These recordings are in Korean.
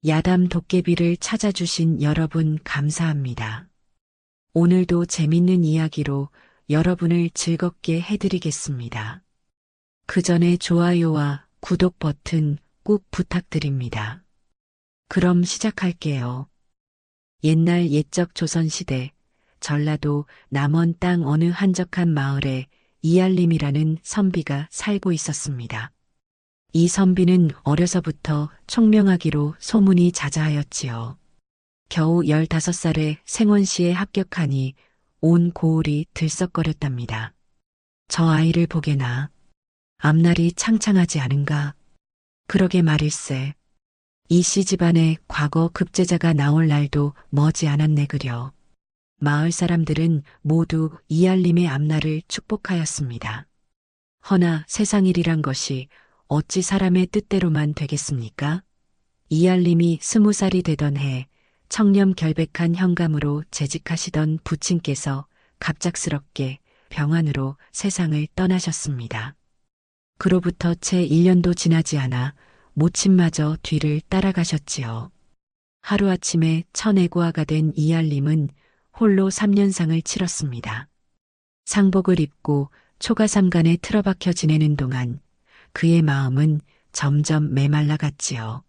야담 도깨비를 찾아주신 여러분 감사합니다. 오늘도 재밌는 이야기로 여러분을 즐겁게 해드리겠습니다. 그 전에 좋아요와 구독 버튼 꼭 부탁드립니다. 그럼 시작할게요. 옛날 옛적 조선시대 전라도 남원 땅 어느 한적한 마을에 이알림이라는 선비가 살고 있었습니다. 이 선비는 어려서부터 총명하기로 소문이 자자하였지요. 겨우 15살에 생원시에 합격하니 온 고을이 들썩거렸답니다. 저 아이를 보게나 앞날이 창창하지 않은가. 그러게 말일세. 이 씨 집안에 과거 급제자가 나올 날도 머지 않았네 그려. 마을 사람들은 모두 이알림의 앞날을 축복하였습니다. 허나 세상일이란 것이 어찌 사람의 뜻대로만 되겠습니까? 이알림이 20살이 되던 해 청렴결백한 현감으로 재직하시던 부친께서 갑작스럽게 병환으로 세상을 떠나셨습니다. 그로부터 채 1년도 지나지 않아 모친마저 뒤를 따라가셨지요. 하루아침에 천외고아가 된 이알림은 홀로 3년상을 치렀습니다. 상복을 입고 초가삼간에 틀어박혀 지내는 동안 그의 마음은 점점 메말라갔지요.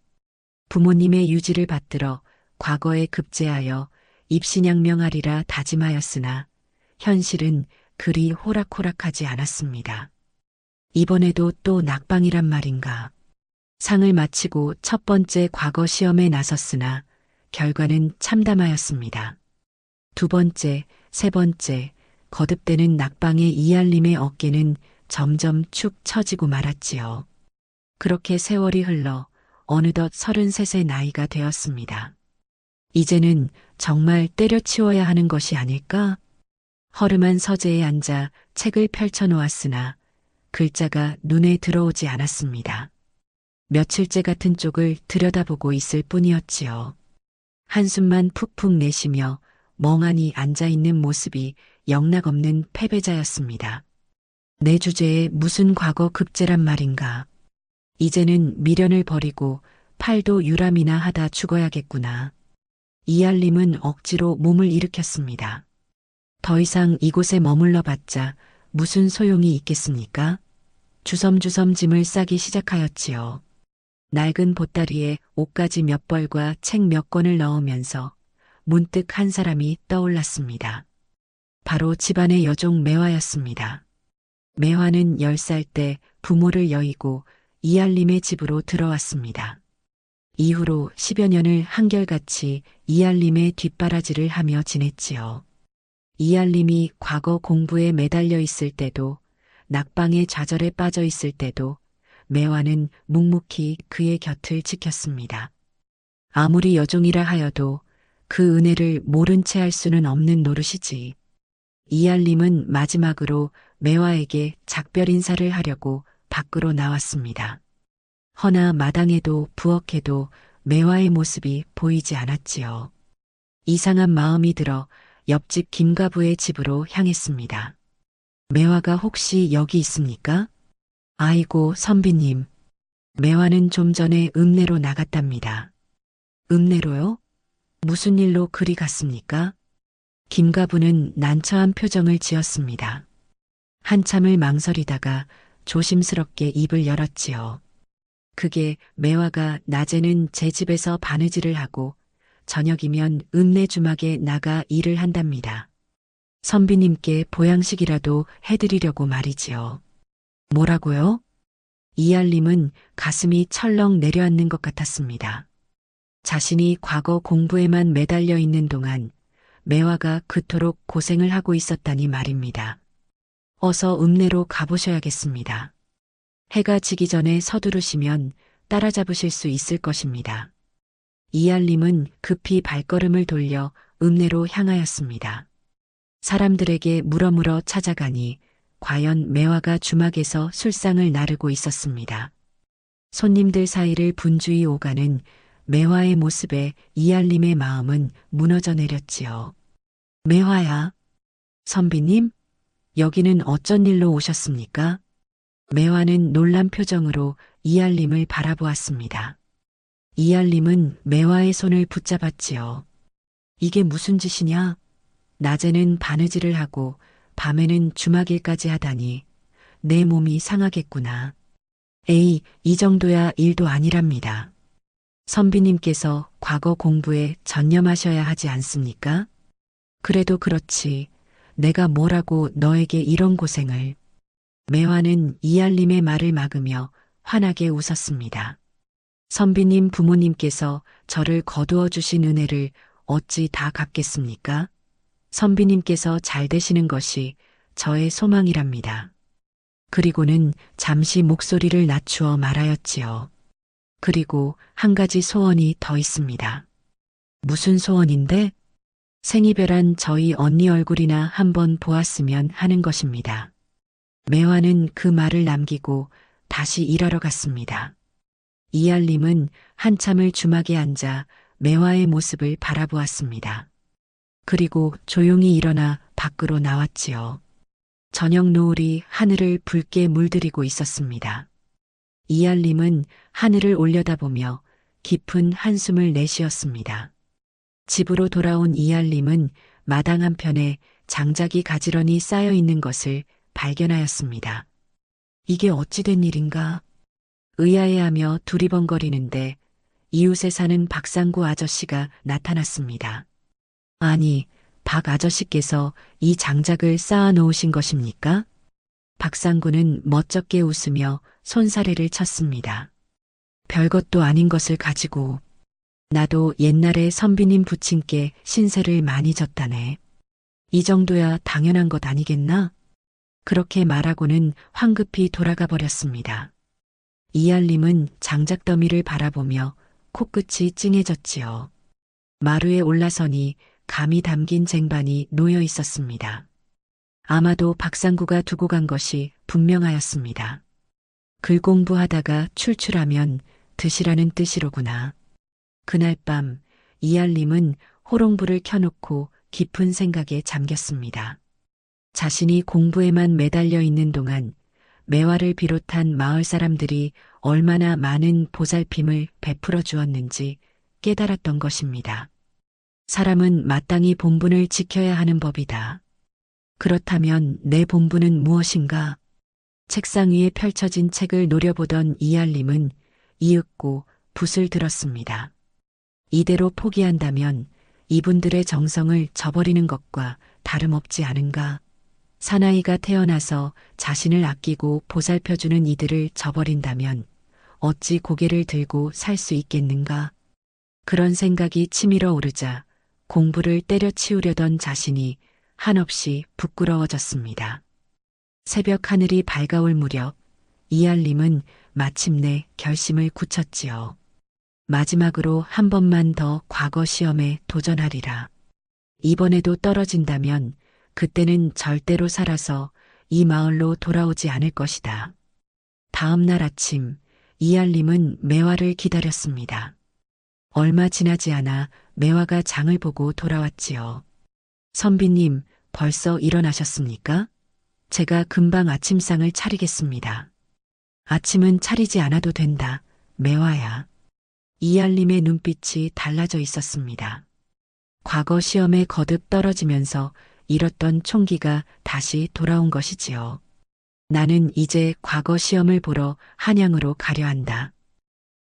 부모님의 유지를 받들어 과거에 급제하여 입신양명하리라 다짐하였으나 현실은 그리 호락호락하지 않았습니다. 이번에도 또 낙방이란 말인가. 상을 마치고 첫 번째 과거 시험에 나섰으나 결과는 참담하였습니다. 두 번째, 세 번째, 거듭되는 낙방의 이알림의 어깨는 점점 축 처지고 말았지요. 그렇게 세월이 흘러 어느덧 33의 나이가 되었습니다. 이제는 정말 때려치워야 하는 것이 아닐까? 허름한 서재에 앉아 책을 펼쳐놓았으나 글자가 눈에 들어오지 않았습니다. 며칠째 같은 쪽을 들여다보고 있을 뿐이었지요. 한숨만 푹푹 내쉬며 멍하니 앉아있는 모습이 영락없는 패배자였습니다. 내 주제에 무슨 과거 급제란 말인가. 이제는 미련을 버리고 팔도 유람이나 하다 죽어야겠구나. 이알림은 억지로 몸을 일으켰습니다. 더 이상 이곳에 머물러 봤자 무슨 소용이 있겠습니까? 주섬주섬 짐을 싸기 시작하였지요. 낡은 보따리에 옷가지 몇 벌과 책 몇 권을 넣으면서 문득 한 사람이 떠올랐습니다. 바로 집안의 여종 매화였습니다. 매화는 10살 때 부모를 여의고 이알림의 집으로 들어왔습니다. 이후로 10여 년을 한결같이 이알림의 뒷바라지를 하며 지냈지요. 이알림이 과거 공부에 매달려 있을 때도 낙방의 좌절에 빠져 있을 때도 매화는 묵묵히 그의 곁을 지켰습니다. 아무리 여종이라 하여도 그 은혜를 모른 채 할 수는 없는 노릇이지. 이알림은 마지막으로 매화에게 작별 인사를 하려고 밖으로 나왔습니다. 허나 마당에도 부엌에도 매화의 모습이 보이지 않았지요. 이상한 마음이 들어 옆집 김가부의 집으로 향했습니다. 매화가 혹시 여기 있습니까? 아이고 선비님. 매화는 좀 전에 읍내로 나갔답니다. 읍내로요? 무슨 일로 그리 갔습니까? 김가부는 난처한 표정을 지었습니다. 한참을 망설이다가 조심스럽게 입을 열었지요. 그게 매화가 낮에는 제 집에서 바느질을 하고 저녁이면 읍내 주막에 나가 일을 한답니다. 선비님께 보양식이라도 해드리려고 말이지요. 뭐라고요? 이알림은 가슴이 철렁 내려앉는 것 같았습니다. 자신이 과거 공부에만 매달려 있는 동안 매화가 그토록 고생을 하고 있었다니 말입니다. 어서 읍내로 가보셔야겠습니다. 해가 지기 전에 서두르시면 따라잡으실 수 있을 것입니다. 이알림은 급히 발걸음을 돌려 읍내로 향하였습니다. 사람들에게 물어물어 찾아가니 과연 매화가 주막에서 술상을 나르고 있었습니다. 손님들 사이를 분주히 오가는 매화의 모습에 이알림의 마음은 무너져 내렸지요. 매화야. 선비님? 여기는 어쩐 일로 오셨습니까? 매화는 놀란 표정으로 이알림을 바라보았습니다. 이알림은 매화의 손을 붙잡았지요. 이게 무슨 짓이냐? 낮에는 바느질을 하고 밤에는 주막일까지 하다니 내 몸이 상하겠구나. 에이, 이 정도야 일도 아니랍니다. 선비님께서 과거 공부에 전념하셔야 하지 않습니까? 그래도 그렇지. 내가 뭐라고 너에게 이런 고생을. 매화는 이알림의 말을 막으며 환하게 웃었습니다. 선비님 부모님께서 저를 거두어 주신 은혜를 어찌 다 갚겠습니까? 선비님께서 잘 되시는 것이 저의 소망이랍니다. 그리고는 잠시 목소리를 낮추어 말하였지요. 그리고 한 가지 소원이 더 있습니다. 무슨 소원인데? 생이별한 저희 언니 얼굴이나 한번 보았으면 하는 것입니다. 매화는 그 말을 남기고 다시 일하러 갔습니다. 이알림은 한참을 주막에 앉아 매화의 모습을 바라보았습니다. 그리고 조용히 일어나 밖으로 나왔지요. 저녁 노을이 하늘을 붉게 물들이고 있었습니다. 이알림은 하늘을 올려다보며 깊은 한숨을 내쉬었습니다. 집으로 돌아온 이알림은 마당 한편에 장작이 가지런히 쌓여 있는 것을 발견하였습니다. 이게 어찌된 일인가? 의아해하며 두리번거리는데 이웃에 사는 박상구 아저씨가 나타났습니다. 아니, 박 아저씨께서 이 장작을 쌓아 놓으신 것입니까? 박상구는 멋쩍게 웃으며 손사래를 쳤습니다. 별것도 아닌 것을 가지고 나도 옛날에 선비님 부친께 신세를 많이 졌다네. 이 정도야 당연한 것 아니겠나? 그렇게 말하고는 황급히 돌아가 버렸습니다. 이알림은 장작더미를 바라보며 코끝이 찡해졌지요. 마루에 올라서니 감이 담긴 쟁반이 놓여 있었습니다. 아마도 박상구가 두고 간 것이 분명하였습니다. 글 공부하다가 출출하면 드시라는 뜻이로구나. 그날 밤 이알림은 호롱불을 켜놓고 깊은 생각에 잠겼습니다. 자신이 공부에만 매달려 있는 동안 매화를 비롯한 마을 사람들이 얼마나 많은 보살핌을 베풀어 주었는지 깨달았던 것입니다. 사람은 마땅히 본분을 지켜야 하는 법이다. 그렇다면 내 본분은 무엇인가? 책상 위에 펼쳐진 책을 노려보던 이알림은 이윽고 붓을 들었습니다. 이대로 포기한다면 이분들의 정성을 저버리는 것과 다름없지 않은가? 사나이가 태어나서 자신을 아끼고 보살펴주는 이들을 저버린다면 어찌 고개를 들고 살 수 있겠는가? 그런 생각이 치밀어 오르자 공부를 때려치우려던 자신이 한없이 부끄러워졌습니다. 새벽 하늘이 밝아올 무렵 이알림은 마침내 결심을 굳혔지요. 마지막으로 한 번만 더 과거 시험에 도전하리라. 이번에도 떨어진다면 그때는 절대로 살아서 이 마을로 돌아오지 않을 것이다. 다음 날 아침 이알림은 매화를 기다렸습니다. 얼마 지나지 않아 매화가 장을 보고 돌아왔지요. 선비님, 벌써 일어나셨습니까? 제가 금방 아침상을 차리겠습니다. 아침은 차리지 않아도 된다, 매화야. 이알림의 눈빛이 달라져 있었습니다. 과거 시험에 거듭 떨어지면서 잃었던 총기가 다시 돌아온 것이지요. 나는 이제 과거 시험을 보러 한양으로 가려 한다.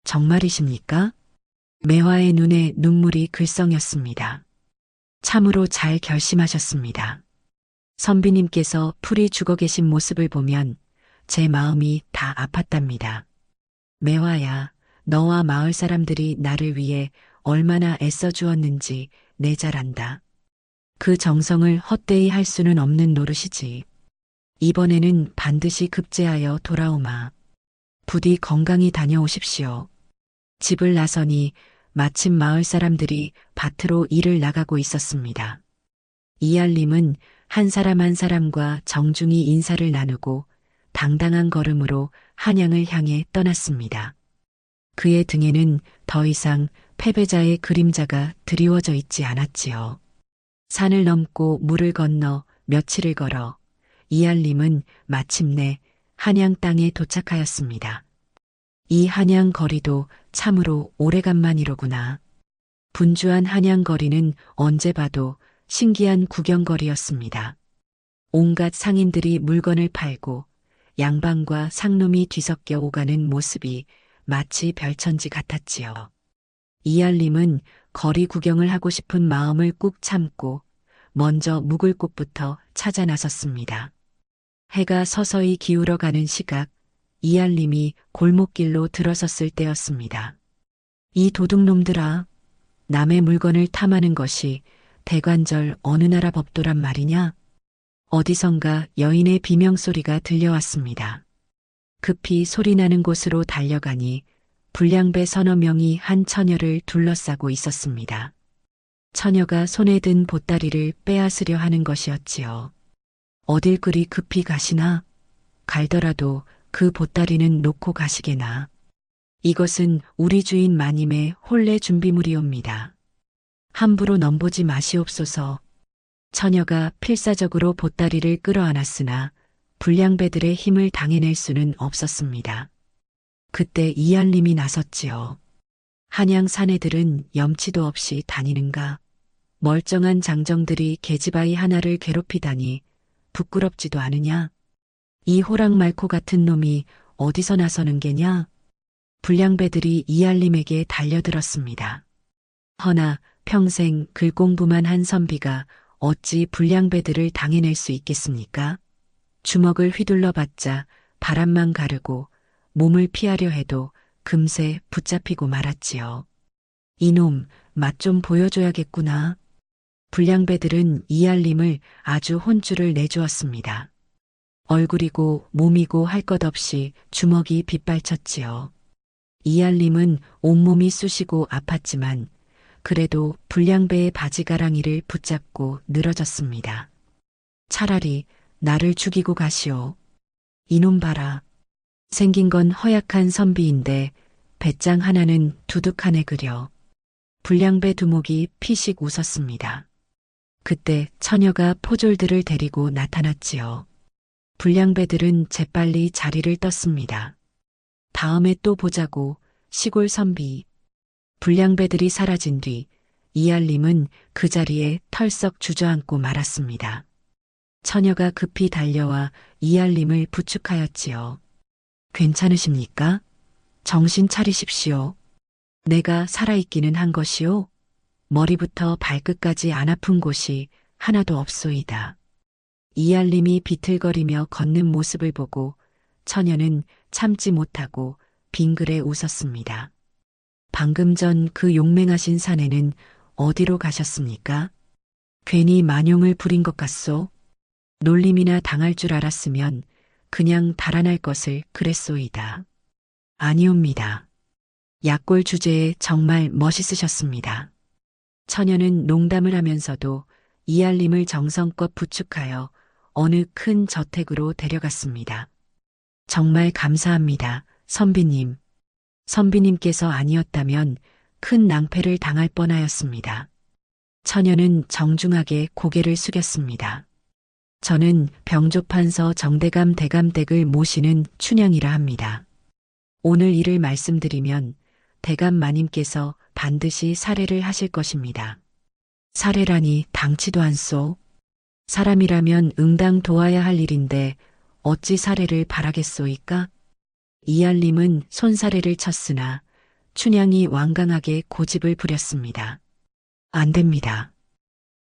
정말이십니까? 매화의 눈에 눈물이 글썽였습니다. 참으로 잘 결심하셨습니다. 선비님께서 풀이 죽어 계신 모습을 보면 제 마음이 다 아팠답니다. 매화야, 너와 마을 사람들이 나를 위해 얼마나 애써 주었는지 내 잘 안다. 그 정성을 헛되이 할 수는 없는 노릇이지. 이번에는 반드시 급제하여 돌아오마. 부디 건강히 다녀오십시오. 집을 나서니 마침 마을 사람들이 밭으로 일을 나가고 있었습니다. 이알림은 한 사람 한 사람과 정중히 인사를 나누고 당당한 걸음으로 한양을 향해 떠났습니다. 그의 등에는 더 이상 패배자의 그림자가 드리워져 있지 않았지요. 산을 넘고 물을 건너 며칠을 걸어 이알림은 마침내 한양 땅에 도착하였습니다. 이 한양 거리도 참으로 오래간만이로구나. 분주한 한양 거리는 언제 봐도 신기한 구경거리였습니다. 온갖 상인들이 물건을 팔고 양반과 상놈이 뒤섞여 오가는 모습이 마치 별천지 같았지요. 이알림은 거리 구경을 하고 싶은 마음을 꾹 참고 먼저 묵을 곳부터 찾아 나섰습니다. 해가 서서히 기울어가는 시각, 이알림이 골목길로 들어섰을 때였습니다. 이 도둑놈들아, 남의 물건을 탐하는 것이 대관절 어느 나라 법도란 말이냐? 어디선가 여인의 비명소리가 들려왔습니다. 급히 소리나는 곳으로 달려가니 불량배 서너 명이 한 처녀를 둘러싸고 있었습니다. 처녀가 손에 든 보따리를 빼앗으려 하는 것이었지요. 어딜 그리 급히 가시나? 갈더라도 그 보따리는 놓고 가시게나. 이것은 우리 주인 마님의 혼례 준비물이옵니다. 함부로 넘보지 마시옵소서. 처녀가 필사적으로 보따리를 끌어안았으나 불량배들의 힘을 당해낼 수는 없었습니다. 그때 이알림이 나섰지요. 한양 사내들은 염치도 없이 다니는가? 멀쩡한 장정들이 계집아이 하나를 괴롭히다니 부끄럽지도 않으냐? 이 호랑말코 같은 놈이 어디서 나서는 게냐? 불량배들이 이알림에게 달려들었습니다. 허나 평생 글공부만 한 선비가 어찌 불량배들을 당해낼 수 있겠습니까? 주먹을 휘둘러봤자 바람만 가르고 몸을 피하려 해도 금세 붙잡히고 말았지요. 이놈, 맛 좀 보여줘야겠구나. 불량배들은 이알림을 아주 혼쭐을 내주었습니다. 얼굴이고 몸이고 할 것 없이 주먹이 빗발쳤지요. 이알림은 온몸이 쑤시고 아팠지만 그래도 불량배의 바지가랑이를 붙잡고 늘어졌습니다. 차라리 나를 죽이고 가시오. 이놈 봐라. 생긴 건 허약한 선비인데 배짱 하나는 두둑하네 그려. 불량배 두목이 피식 웃었습니다. 그때 처녀가 포졸들을 데리고 나타났지요. 불량배들은 재빨리 자리를 떴습니다. 다음에 또 보자고, 시골 선비. 불량배들이 사라진 뒤 이알림은 그 자리에 털썩 주저앉고 말았습니다. 처녀가 급히 달려와 이알림을 부축하였지요. 괜찮으십니까? 정신 차리십시오. 내가 살아있기는 한 것이요. 머리부터 발끝까지 안 아픈 곳이 하나도 없소이다. 이알림이 비틀거리며 걷는 모습을 보고 처녀는 참지 못하고 빙그레 웃었습니다. 방금 전 그 용맹하신 사내는 어디로 가셨습니까? 괜히 만용을 부린 것 같소? 놀림이나 당할 줄 알았으면 그냥 달아날 것을 그랬소이다. 아니옵니다. 약골 주제에 정말 멋있으셨습니다. 처녀는 농담을 하면서도 이알림을 정성껏 부축하여 어느 큰 저택으로 데려갔습니다. 정말 감사합니다, 선비님. 선비님께서 아니었다면 큰 낭패를 당할 뻔하였습니다. 처녀는 정중하게 고개를 숙였습니다. 저는 병조판서 정대감 대감댁을 모시는 춘향이라 합니다. 오늘 일을 말씀드리면 대감 마님께서 반드시 살해를 하실 것입니다. 살해라니 당치도 않소. 사람이라면 응당 도와야 할 일인데 어찌 살해를 바라겠소이까? 이알림은 손살해를 쳤으나 춘향이 완강하게 고집을 부렸습니다. 안 됩니다.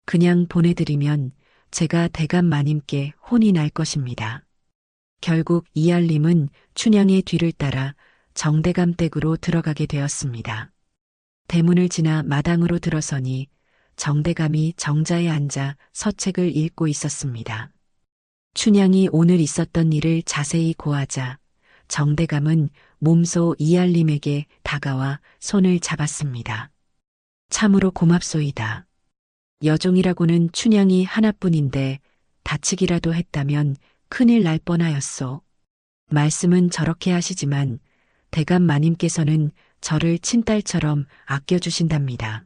그냥 보내드리면 제가 대감 마님께 혼이 날 것입니다. 결국 이알림은 춘향의 뒤를 따라 정대감 댁으로 들어가게 되었습니다. 대문을 지나 마당으로 들어서니 정대감이 정자에 앉아 서책을 읽고 있었습니다. 춘향이 오늘 있었던 일을 자세히 고하자 정대감은 몸소 이알림에게 다가와 손을 잡았습니다. 참으로 고맙소이다. 여종이라고는 춘향이 하나뿐인데 다치기라도 했다면 큰일 날 뻔하였소. 말씀은 저렇게 하시지만 대감 마님께서는 저를 친딸처럼 아껴주신답니다.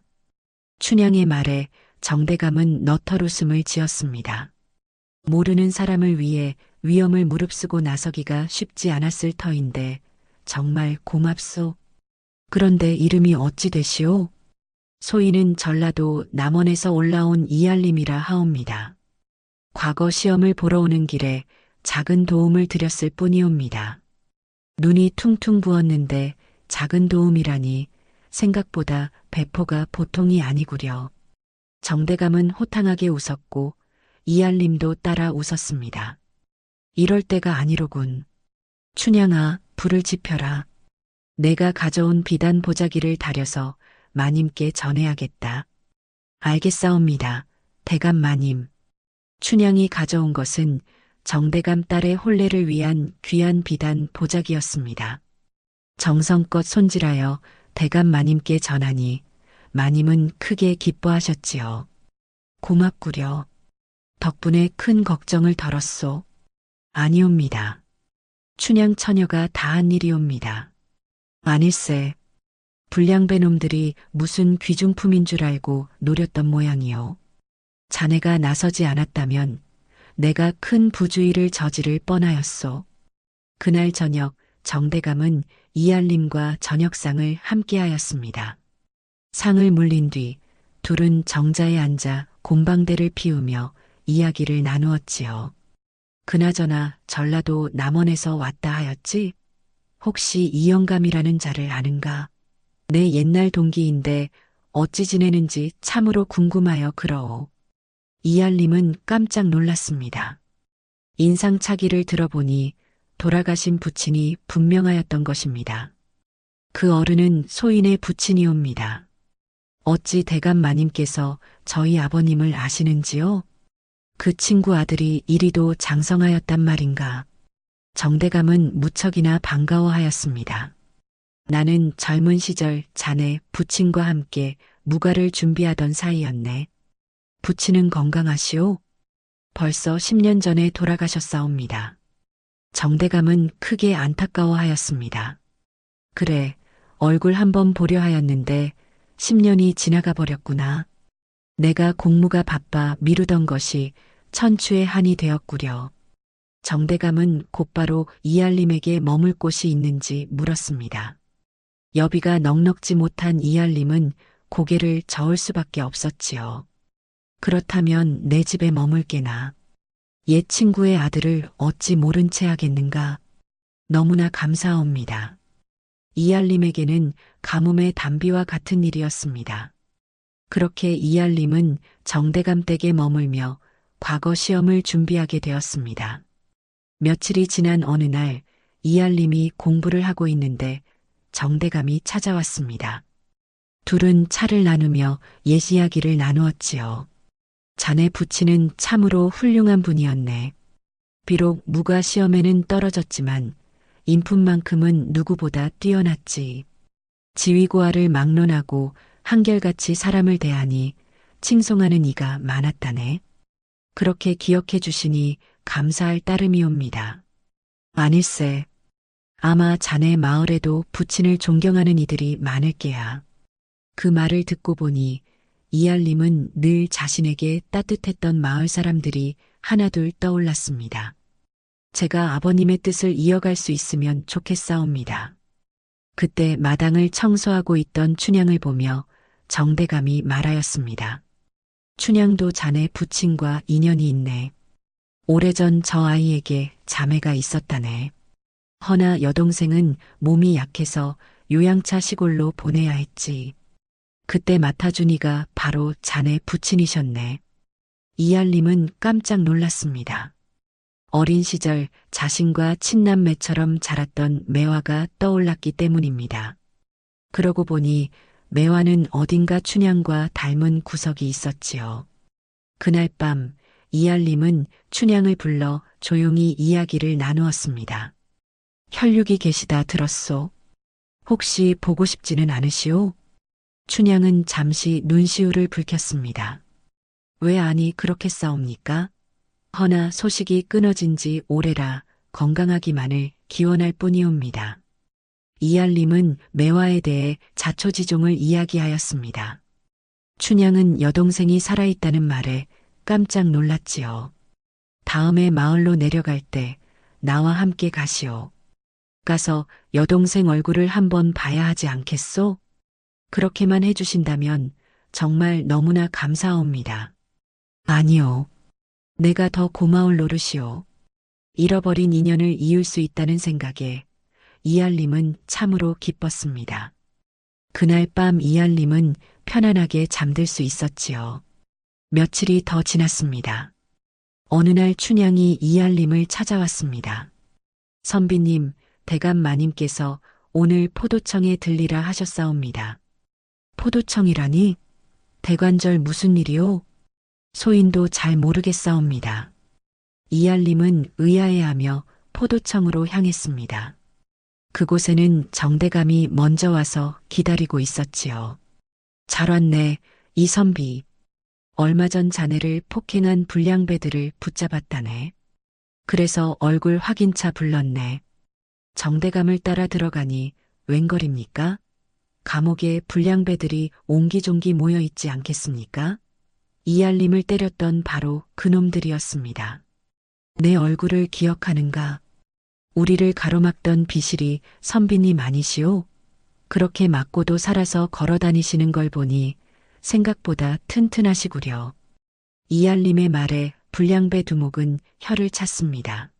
춘향의 말에 정대감은 너털 웃음을 지었습니다. 모르는 사람을 위해 위험을 무릅쓰고 나서기가 쉽지 않았을 터인데 정말 고맙소. 그런데 이름이 어찌 되시오? 소인은 전라도 남원에서 올라온 이알림이라 하옵니다. 과거 시험을 보러 오는 길에 작은 도움을 드렸을 뿐이옵니다. 눈이 퉁퉁 부었는데 작은 도움이라니 생각보다 배포가 보통이 아니구려. 정대감은 호탕하게 웃었고 이알림도 따라 웃었습니다. 이럴 때가 아니로군. 춘향아, 불을 지펴라. 내가 가져온 비단 보자기를 다려서 마님께 전해야겠다. 알겠사옵니다. 대감 마님. 춘향이 가져온 것은 정대감 딸의 혼례를 위한 귀한 비단 보자기였습니다. 정성껏 손질하여 대감 마님께 전하니 마님은 크게 기뻐하셨지요. 고맙구려. 덕분에 큰 걱정을 덜었소. 아니옵니다. 춘향 처녀가 다한 일이옵니다. 아닐세. 불량배 놈들이 무슨 귀중품인 줄 알고 노렸던 모양이요. 자네가 나서지 않았다면 내가 큰 부주의를 저지를 뻔하였소. 그날 저녁 정대감은 이알림과 저녁상을 함께하였습니다. 상을 물린 뒤 둘은 정자에 앉아 곰방대를 피우며 이야기를 나누었지요. 그나저나 전라도 남원에서 왔다 하였지? 혹시 이영감이라는 자를 아는가? 내 옛날 동기인데 어찌 지내는지 참으로 궁금하여 그러오. 이알림은 깜짝 놀랐습니다. 인상착의를 들어보니 돌아가신 부친이 분명하였던 것입니다. 그 어른은 소인의 부친이옵니다. 어찌 대감 마님께서 저희 아버님을 아시는지요? 그 친구 아들이 이리도 장성하였단 말인가. 정대감은 무척이나 반가워하였습니다. 나는 젊은 시절 자네 부친과 함께 무가를 준비하던 사이였네. 부친은 건강하시오? 벌써 10년 전에 돌아가셨사옵니다. 정대감은 크게 안타까워하였습니다. 그래, 얼굴 한번 보려 하였는데 10년이 지나가 버렸구나. 내가 공무가 바빠 미루던 것이 천추의 한이 되었구려. 정대감은 곧바로 이알림에게 머물 곳이 있는지 물었습니다. 여비가 넉넉지 못한 이알림은 고개를 저을 수밖에 없었지요. 그렇다면 내 집에 머물게나. 옛 친구의 아들을 어찌 모른 채 하겠는가. 너무나 감사합니다. 이알림에게는 가뭄의 단비와 같은 일이었습니다. 그렇게 이알림은 정대감 댁에 머물며 과거 시험을 준비하게 되었습니다. 며칠이 지난 어느 날 이알림이 공부를 하고 있는데 정대감이 찾아왔습니다. 둘은 차를 나누며 옛 이야기를 나누었지요. 자네 부친은 참으로 훌륭한 분이었네. 비록 무가 시험에는 떨어졌지만 인품만큼은 누구보다 뛰어났지. 지위고하를 막론하고 한결같이 사람을 대하니 칭송하는 이가 많았다네. 그렇게 기억해 주시니 감사할 따름이옵니다. 아닐세. 아마 자네 마을에도 부친을 존경하는 이들이 많을 게야. 그 말을 듣고 보니 이알림은 늘 자신에게 따뜻했던 마을 사람들이 하나둘 떠올랐습니다. 제가 아버님의 뜻을 이어갈 수 있으면 좋겠사옵니다. 그때 마당을 청소하고 있던 춘향을 보며 정대감이 말하였습니다. 춘향도 자네 부친과 인연이 있네. 오래전 저 아이에게 자매가 있었다네. 허나 여동생은 몸이 약해서 요양차 시골로 보내야 했지. 그때 맡아준 이가 바로 자네 부친이셨네. 이알림은 깜짝 놀랐습니다. 어린 시절 자신과 친남매처럼 자랐던 매화가 떠올랐기 때문입니다. 그러고 보니 매화는 어딘가 춘향과 닮은 구석이 있었지요. 그날 밤 이알림은 춘향을 불러 조용히 이야기를 나누었습니다. 혈육이 계시다 들었소. 혹시 보고 싶지는 않으시오? 춘향은 잠시 눈시울을 붉혔습니다. 왜 아니 그렇게 싸웁니까? 허나 소식이 끊어진 지 오래라 건강하기만을 기원할 뿐이옵니다. 이알림은 매화에 대해 자초지종을 이야기하였습니다. 춘향은 여동생이 살아있다는 말에 깜짝 놀랐지요. 다음에 마을로 내려갈 때 나와 함께 가시오. 가서 여동생 얼굴을 한번 봐야 하지 않겠소? 그렇게만 해주신다면 정말 너무나 감사합니다. 아니요. 내가 더 고마울 노릇이오. 잃어버린 인연을 이을 수 있다는 생각에 이알림은 참으로 기뻤습니다. 그날 밤 이알림은 편안하게 잠들 수 있었지요. 며칠이 더 지났습니다. 어느 날 춘향이 이알림을 찾아왔습니다. 선비님, 대감 마님께서 오늘 포도청에 들리라 하셨사옵니다. 포도청이라니? 대관절 무슨 일이오? 소인도 잘 모르겠사옵니다. 이알림은 의아해하며 포도청으로 향했습니다. 그곳에는 정대감이 먼저 와서 기다리고 있었지요. 잘 왔네, 이선비. 얼마 전 자네를 폭행한 불량배들을 붙잡았다네. 그래서 얼굴 확인차 불렀네. 정대감을 따라 들어가니 웬걸입니까? 감옥에 불량배들이 옹기종기 모여 있지 않겠습니까? 이알림을 때렸던 바로 그놈들이었습니다. 내 얼굴을 기억하는가? 우리를 가로막던 비실이 선비님 아니시오? 그렇게 맞고도 살아서 걸어다니시는 걸 보니 생각보다 튼튼하시구려. 이알림의 말에 불량배 두목은 혀를 찼습니다.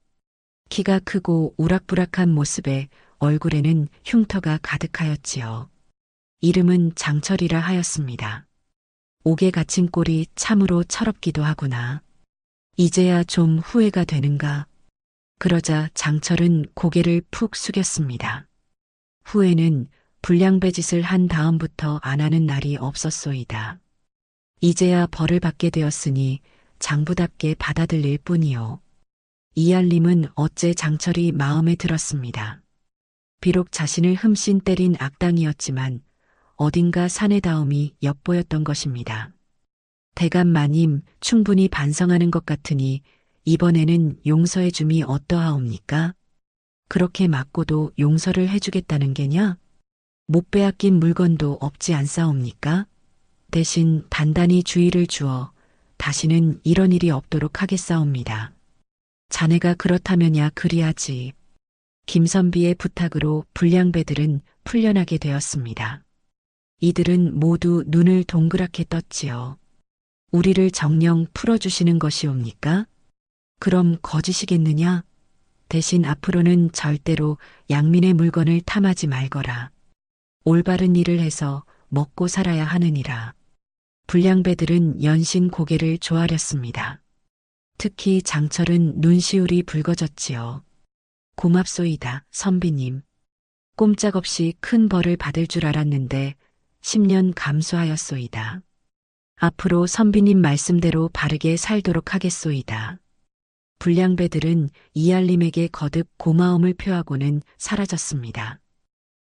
키가 크고 우락부락한 모습에 얼굴에는 흉터가 가득하였지요. 이름은 장철이라 하였습니다. 옥에 갇힌 꼴이 참으로 철없기도 하구나. 이제야 좀 후회가 되는가. 그러자 장철은 고개를 푹 숙였습니다. 후회는 불량배 짓을 한 다음부터 안 하는 날이 없었소이다. 이제야 벌을 받게 되었으니 장부답게 받아들일 뿐이요. 이알림은 어째 장철이 마음에 들었습니다. 비록 자신을 흠씬 때린 악당이었지만 어딘가 사내다움이 엿보였던 것입니다. 대감 마님 충분히 반성하는 것 같으니 이번에는 용서해 줌이 어떠하옵니까? 그렇게 맞고도 용서를 해주겠다는 게냐? 못 빼앗긴 물건도 없지 않사옵니까? 대신 단단히 주의를 주어 다시는 이런 일이 없도록 하겠사옵니다. 자네가 그렇다면야 그리하지. 김선비의 부탁으로 불량배들은 풀려나게 되었습니다. 이들은 모두 눈을 동그랗게 떴지요. 우리를 정녕 풀어주시는 것이옵니까? 그럼 거짓이겠느냐? 대신 앞으로는 절대로 양민의 물건을 탐하지 말거라. 올바른 일을 해서 먹고 살아야 하느니라. 불량배들은 연신 고개를 조아렸습니다. 특히 장철은 눈시울이 붉어졌지요. 고맙소이다, 선비님. 꼼짝없이 큰 벌을 받을 줄 알았는데 10년 감수하였소이다. 앞으로 선비님 말씀대로 바르게 살도록 하겠소이다. 불량배들은 이알림에게 거듭 고마움을 표하고는 사라졌습니다.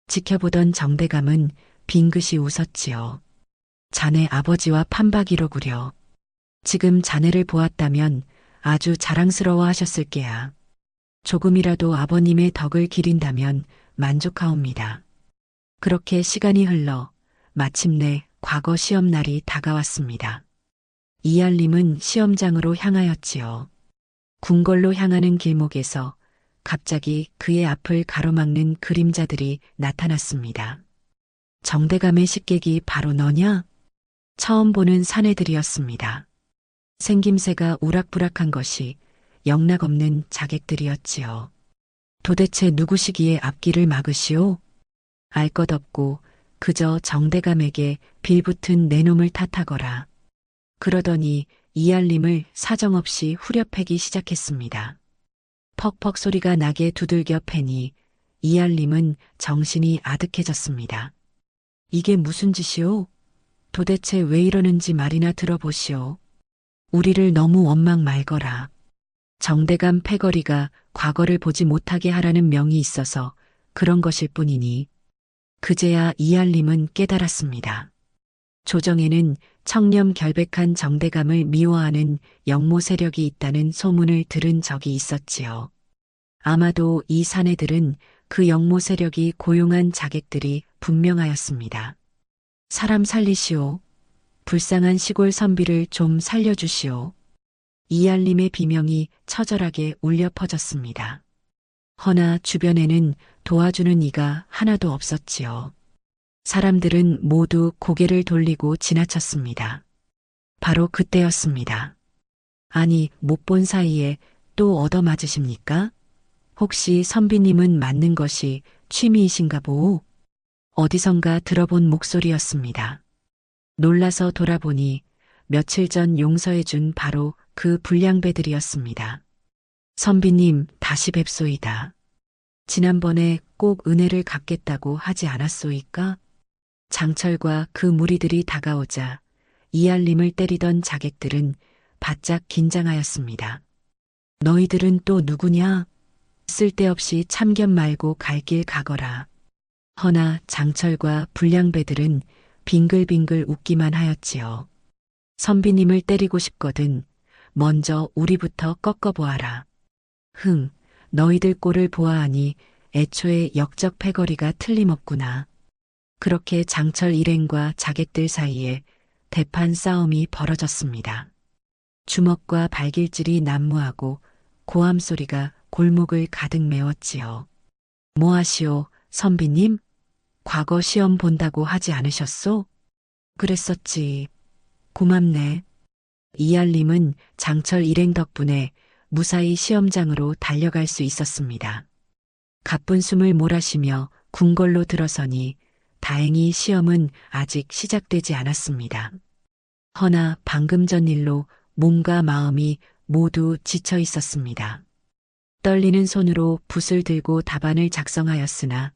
지켜보던 정대감은 빙긋이 웃었지요. 자네 아버지와 판박이로구려. 지금 자네를 보았다면 아주 자랑스러워 하셨을 게야. 조금이라도 아버님의 덕을 기린다면 만족하옵니다. 그렇게 시간이 흘러 마침내 과거 시험날이 다가왔습니다. 이알림은 시험장으로 향하였지요. 궁궐로 향하는 길목에서 갑자기 그의 앞을 가로막는 그림자들이 나타났습니다. 정대감의 식객이 바로 너냐? 처음 보는 사내들이었습니다. 생김새가 우락부락한 것이 영락없는 자객들이었지요. 도대체 누구시기에 앞길을 막으시오? 알 것 없고 그저 정대감에게 빌붙은 내 놈을 탓하거라. 그러더니 이알림을 사정없이 후려패기 시작했습니다. 퍽퍽 소리가 나게 두들겨 패니 이알림은 정신이 아득해졌습니다. 이게 무슨 짓이오? 도대체 왜 이러는지 말이나 들어보시오. 우리를 너무 원망 말거라. 정대감 패거리가 과거를 보지 못하게 하라는 명이 있어서 그런 것일 뿐이니 그제야 이알림은 깨달았습니다. 조정에는 청렴 결백한 정대감을 미워하는 영모 세력이 있다는 소문을 들은 적이 있었지요. 아마도 이 사내들은 그 영모 세력이 고용한 자객들이 분명하였습니다. 사람 살리시오. 불쌍한 시골 선비를 좀 살려주시오. 이알림의 비명이 처절하게 울려 퍼졌습니다. 허나 주변에는 도와주는 이가 하나도 없었지요. 사람들은 모두 고개를 돌리고 지나쳤습니다. 바로 그때였습니다. 아니, 못 본 사이에 또 얻어맞으십니까? 혹시 선비님은 맞는 것이 취미이신가 보오? 어디선가 들어본 목소리였습니다. 놀라서 돌아보니 며칠 전 용서해준 바로 그 불량배들이었습니다. 선비님, 다시 뵙소이다. 지난번에 꼭 은혜를 갚겠다고 하지 않았소이까? 장철과 그 무리들이 다가오자 이알림을 때리던 자객들은 바짝 긴장하였습니다. 너희들은 또 누구냐? 쓸데없이 참견 말고 갈 길 가거라. 허나 장철과 불량배들은 빙글빙글 웃기만 하였지요. 선비님을 때리고 싶거든 먼저 우리부터 꺾어보아라. 흥, 너희들 꼴을 보아하니 애초에 역적 패거리가 틀림없구나. 그렇게 장철 일행과 자객들 사이에 대판 싸움이 벌어졌습니다. 주먹과 발길질이 난무하고 고함 소리가 골목을 가득 메웠지요. 뭐하시오, 선비님? 과거 시험 본다고 하지 않으셨소? 그랬었지. 고맙네. 이알림은 장철 일행 덕분에 무사히 시험장으로 달려갈 수 있었습니다. 가쁜 숨을 몰아쉬며 궁궐로 들어서니 다행히 시험은 아직 시작되지 않았습니다. 허나 방금 전 일로 몸과 마음이 모두 지쳐 있었습니다. 떨리는 손으로 붓을 들고 답안을 작성하였으나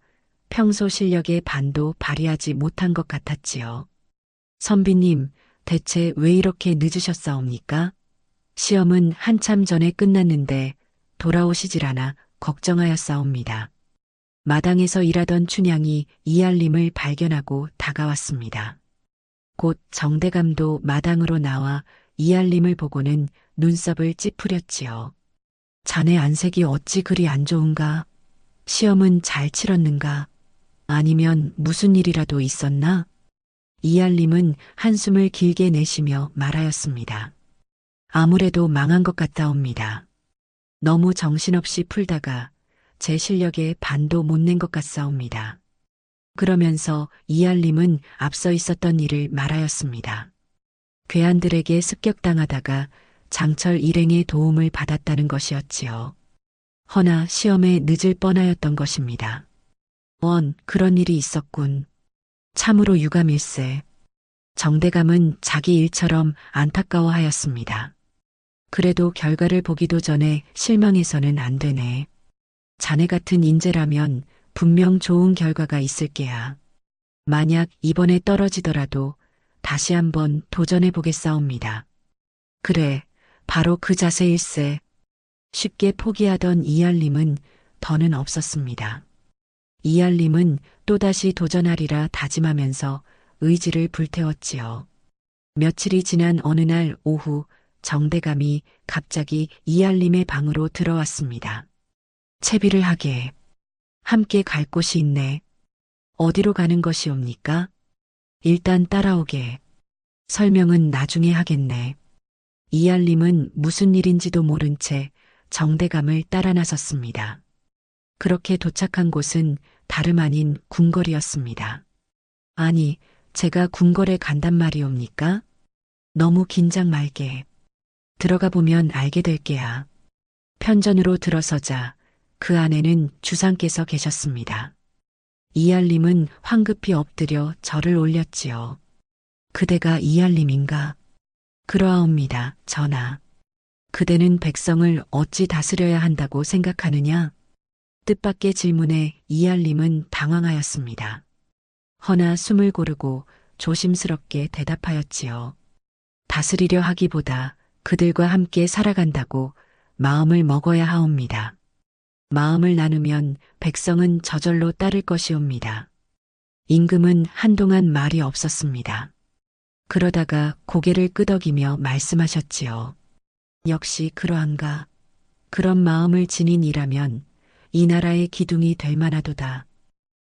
평소 실력의 반도 발휘하지 못한 것 같았지요. 선비님, 대체 왜 이렇게 늦으셨사옵니까? 시험은 한참 전에 끝났는데 돌아오시질 않아 걱정하였사옵니다. 마당에서 일하던 춘향이 이알림을 발견하고 다가왔습니다. 곧 정대감도 마당으로 나와 이알림을 보고는 눈썹을 찌푸렸지요. 자네 안색이 어찌 그리 안 좋은가? 시험은 잘 치렀는가? 아니면 무슨 일이라도 있었나? 이알림은 한숨을 길게 내쉬며 말하였습니다. 아무래도 망한 것 같다옵니다. 너무 정신없이 풀다가 제 실력에 반도 못 낸 것 같사옵니다. 그러면서 이알림은 앞서 있었던 일을 말하였습니다. 괴한들에게 습격당하다가 장철 일행의 도움을 받았다는 것이었지요. 허나 시험에 늦을 뻔하였던 것입니다. 그런 일이 있었군. 참으로 유감일세. 정대감은 자기 일처럼 안타까워하였습니다. 그래도 결과를 보기도 전에 실망해서는 안 되네. 자네 같은 인재라면 분명 좋은 결과가 있을 게야. 만약 이번에 떨어지더라도 다시 한번 도전해 보겠사옵니다. 그래, 바로 그 자세일세. 쉽게 포기하던 이알림은 더는 없었습니다. 이알림은 또다시 도전하리라 다짐하면서 의지를 불태웠지요. 며칠이 지난 어느 날 오후 정대감이 갑자기 이알림의 방으로 들어왔습니다. 채비를 하게. 함께 갈 곳이 있네. 어디로 가는 것이옵니까? 일단 따라오게. 설명은 나중에 하겠네. 이알림은 무슨 일인지도 모른 채 정대감을 따라 나섰습니다. 그렇게 도착한 곳은 다름 아닌 궁궐이었습니다. 아니, 제가 궁궐에 간단 말이옵니까? 너무 긴장 말게. 들어가 보면 알게 될 게야. 편전으로 들어서자 그 안에는 주상께서 계셨습니다. 이알림은 황급히 엎드려 절을 올렸지요. 그대가 이알림인가? 그러하옵니다, 전하. 그대는 백성을 어찌 다스려야 한다고 생각하느냐? 뜻밖의 질문에 이알림은 당황하였습니다. 허나 숨을 고르고 조심스럽게 대답하였지요. 다스리려 하기보다 그들과 함께 살아간다고 마음을 먹어야 하옵니다. 마음을 나누면 백성은 저절로 따를 것이옵니다. 임금은 한동안 말이 없었습니다. 그러다가 고개를 끄덕이며 말씀하셨지요. 역시 그러한가. 그런 마음을 지닌 이라면 이 나라의 기둥이 될 만하도다.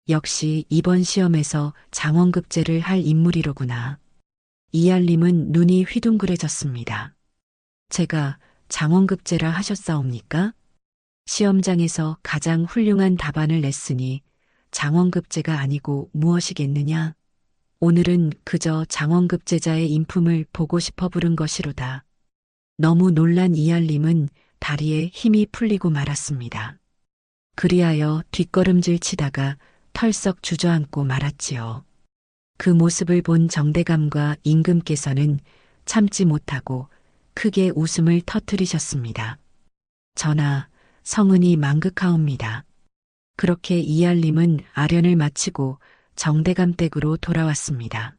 역시 이번 시험에서 장원급제를 할 인물이로구나. 이알림은 눈이 휘둥그레졌습니다. 제가 장원급제라 하셨사옵니까? 시험장에서 가장 훌륭한 답안을 냈으니 장원급제가 아니고 무엇이겠느냐? 오늘은 그저 장원급제자의 인품을 보고 싶어 부른 것이로다. 너무 놀란 이알림은 다리에 힘이 풀리고 말았습니다. 그리하여 뒷걸음질 치다가 털썩 주저앉고 말았지요. 그 모습을 본 정대감과 임금께서는 참지 못하고 크게 웃음을 터뜨리셨습니다. 전하, 성은이 망극하옵니다. 그렇게 이알림은 아련을 마치고 정대감 댁으로 돌아왔습니다.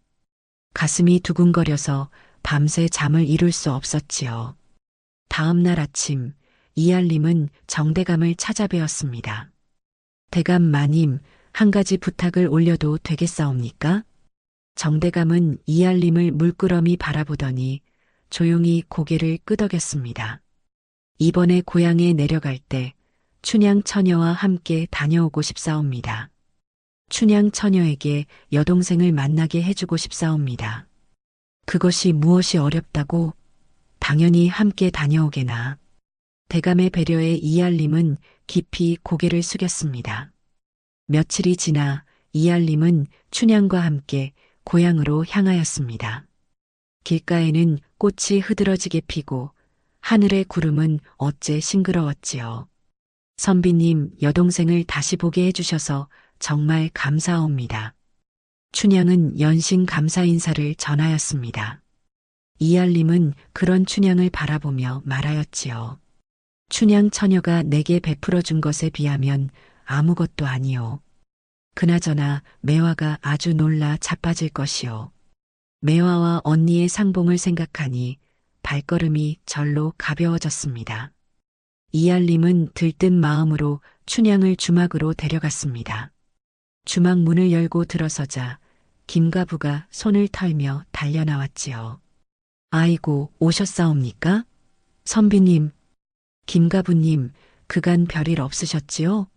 가슴이 두근거려서 밤새 잠을 이룰 수 없었지요. 다음 날 아침 이알림은 정대감을 찾아뵈었습니다. 대감 마님, 한 가지 부탁을 올려도 되겠사옵니까? 정대감은 이알림을 물끄러미 바라보더니 조용히 고개를 끄덕였습니다. 이번에 고향에 내려갈 때 춘향 처녀와 함께 다녀오고 싶사옵니다. 춘향 처녀에게 여동생을 만나게 해주고 싶사옵니다. 그것이 무엇이 어렵다고? 당연히 함께 다녀오게나. 대감의 배려에 이알림은 깊이 고개를 숙였습니다. 며칠이 지나 이알림은 춘향과 함께 고향으로 향하였습니다. 길가에는 꽃이 흐드러지게 피고 하늘의 구름은 어째 싱그러웠지요. 선비님, 여동생을 다시 보게 해주셔서 정말 감사합니다. 춘향은 연신 감사 인사를 전하였습니다. 이알림은 그런 춘향을 바라보며 말하였지요. 춘향 처녀가 내게 베풀어 준 것에 비하면 아무것도 아니요. 그나저나 매화가 아주 놀라 자빠질 것이요. 매화와 언니의 상봉을 생각하니 발걸음이 절로 가벼워졌습니다. 이알림은 들뜬 마음으로 춘향을 주막으로 데려갔습니다. 주막 문을 열고 들어서자 김가부가 손을 털며 달려나왔지요. 아이고, 오셨사옵니까? 선비님, 김가부님, 그간 별일 없으셨지요?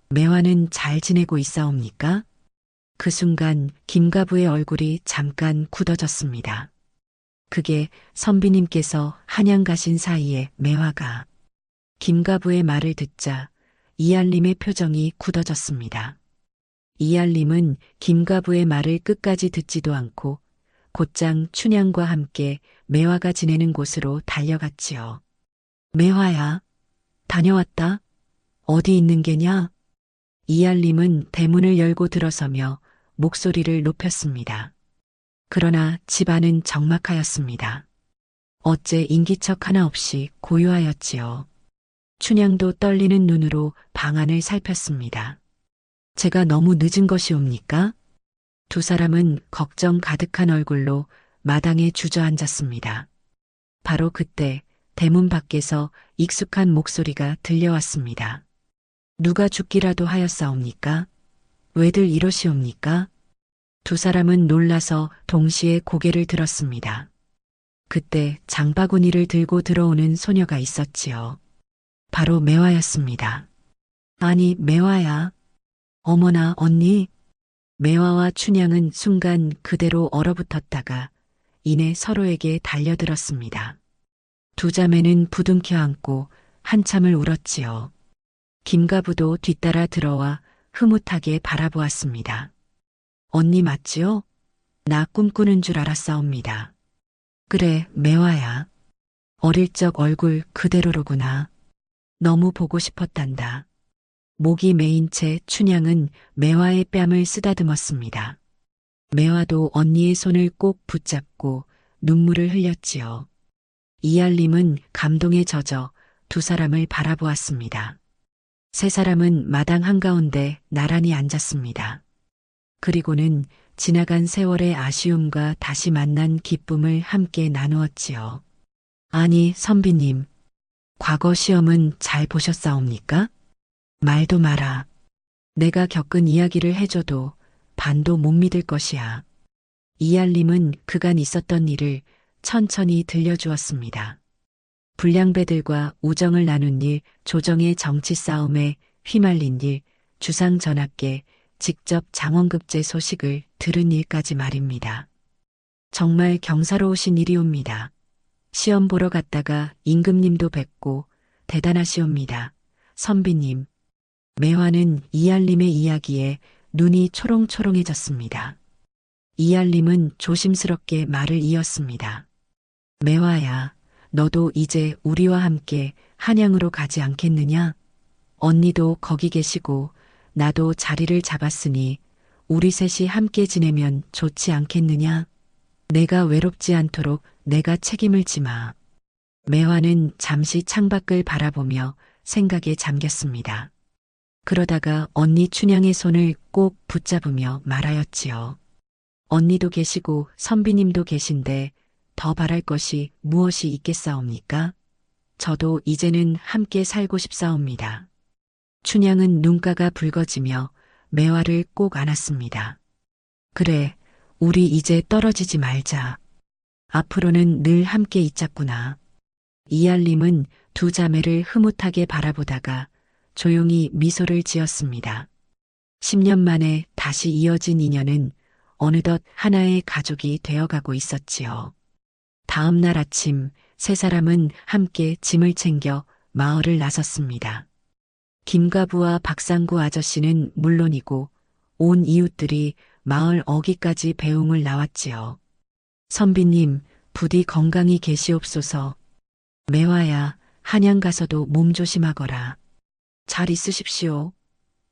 매화는 잘 지내고 있사옵니까? 그 순간 김가부의 얼굴이 잠깐 굳어졌습니다. 그게 선비님께서 한양 가신 사이에 매화가. 김가부의 말을 듣자 이알림의 표정이 굳어졌습니다. 이알림은 김가부의 말을 끝까지 듣지도 않고 곧장 춘향과 함께 매화가 지내는 곳으로 달려갔지요. 매화야, 다녀왔다. 어디 있는 게냐? 이알림은 대문을 열고 들어서며 목소리를 높였습니다. 그러나 집안은 적막하였습니다. 어째 인기척 하나 없이 고요하였지요. 춘향도 떨리는 눈으로 방 안을 살폈습니다. 제가 너무 늦은 것이옵니까? 두 사람은 걱정 가득한 얼굴로 마당에 주저앉았습니다. 바로 그때 대문 밖에서 익숙한 목소리가 들려왔습니다. 누가 죽기라도 하였사옵니까? 왜들 이러시옵니까? 두 사람은 놀라서 동시에 고개를 들었습니다. 그때 장바구니를 들고 들어오는 소녀가 있었지요. 바로 매화였습니다. 아니, 매화야. 어머나, 언니. 매화와 춘향은 순간 그대로 얼어붙었다가 이내 서로에게 달려들었습니다. 두 자매는 부둥켜 안고 한참을 울었지요. 김가부도 뒤따라 들어와 흐뭇하게 바라보았습니다. 언니 맞지요? 나 꿈꾸는 줄 알았사옵니다. 그래, 매화야. 어릴 적 얼굴 그대로로구나. 너무 보고 싶었단다. 목이 메인 채 춘향은 매화의 뺨을 쓰다듬었습니다. 매화도 언니의 손을 꼭 붙잡고 눈물을 흘렸지요. 이알림은 감동에 젖어 두 사람을 바라보았습니다. 세 사람은 마당 한가운데 나란히 앉았습니다. 그리고는 지나간 세월의 아쉬움과 다시 만난 기쁨을 함께 나누었지요. 아니, 선비님, 과거 시험은 잘 보셨사옵니까? 말도 마라. 내가 겪은 이야기를 해줘도 반도 못 믿을 것이야. 이알림은 그간 있었던 일을 천천히 들려주었습니다. 불량배들과 우정을 나눈 일, 조정의 정치 싸움에 휘말린 일, 주상 전하께 직접 장원급제 소식을 들은 일까지 말입니다. 정말 경사로우신 일이옵니다. 시험 보러 갔다가 임금님도 뵙고 대단하시옵니다. 선비님. 매화는 이알림의 이야기에 눈이 초롱초롱해졌습니다. 이알림은 조심스럽게 말을 이었습니다. 매화야, 너도 이제 우리와 함께 한양으로 가지 않겠느냐? 언니도 거기 계시고 나도 자리를 잡았으니 우리 셋이 함께 지내면 좋지 않겠느냐? 내가 외롭지 않도록 내가 책임을 지마. 매화는 잠시 창밖을 바라보며 생각에 잠겼습니다. 그러다가 언니 춘향의 손을 꼭 붙잡으며 말하였지요. 언니도 계시고 선비님도 계신데 더 바랄 것이 무엇이 있겠사옵니까? 저도 이제는 함께 살고 싶사옵니다. 춘향은 눈가가 붉어지며 매화를 꼭 안았습니다. 그래, 우리 이제 떨어지지 말자. 앞으로는 늘 함께 있자꾸나. 이알림은 두 자매를 흐뭇하게 바라보다가 조용히 미소를 지었습니다. 10년 만에 다시 이어진 인연은 어느덧 하나의 가족이 되어가고 있었지요. 다음 날 아침 세 사람은 함께 짐을 챙겨 마을을 나섰습니다. 김가부와 박상구 아저씨는 물론이고 온 이웃들이 마을 어귀까지 배웅을 나왔지요. 선비님, 부디 건강히 계시옵소서. 매화야, 한양 가서도 몸 조심하거라. 잘 있으십시오.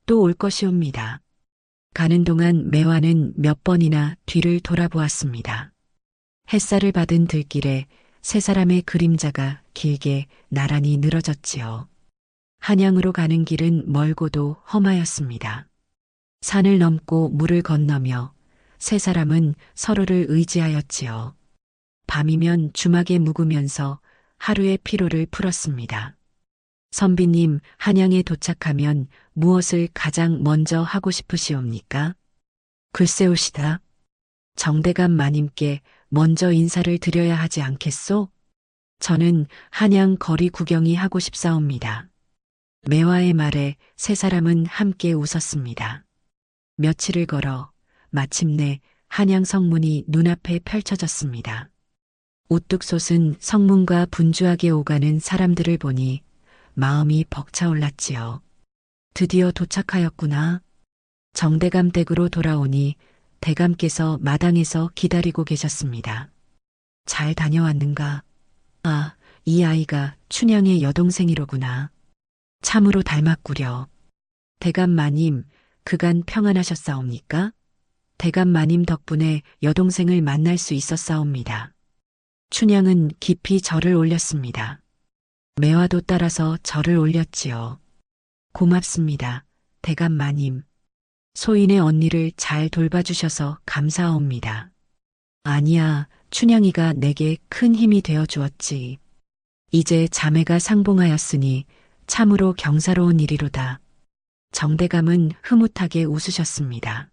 또 올 것이옵니다. 가는 동안 매화는 몇 번이나 뒤를 돌아보았습니다. 햇살을 받은 들길에 세 사람의 그림자가 길게 나란히 늘어졌지요. 한양으로 가는 길은 멀고도 험하였습니다. 산을 넘고 물을 건너며 세 사람은 서로를 의지하였지요. 밤이면 주막에 묵으면서 하루의 피로를 풀었습니다. 선비님, 한양에 도착하면 무엇을 가장 먼저 하고 싶으시옵니까? 글쎄오시다. 정대감 마님께 먼저 인사를 드려야 하지 않겠소? 저는 한양 거리 구경이 하고 싶사옵니다. 매화의 말에 세 사람은 함께 웃었습니다. 며칠을 걸어 마침내 한양 성문이 눈앞에 펼쳐졌습니다. 우뚝 솟은 성문과 분주하게 오가는 사람들을 보니 마음이 벅차올랐지요. 드디어 도착하였구나. 정대감 댁으로 돌아오니 대감께서 마당에서 기다리고 계셨습니다. 잘 다녀왔는가? 아, 이 아이가 춘향의 여동생이로구나. 참으로 닮았구려. 대감 마님, 그간 평안하셨사옵니까? 대감 마님 덕분에 여동생을 만날 수 있었사옵니다. 춘향은 깊이 절을 올렸습니다. 매화도 따라서 절을 올렸지요. 고맙습니다. 대감 마님. 소인의 언니를 잘 돌봐주셔서 감사하옵니다. 아니야, 춘향이가 내게 큰 힘이 되어 주었지. 이제 자매가 상봉하였으니 참으로 경사로운 일이로다. 정대감은 흐뭇하게 웃으셨습니다.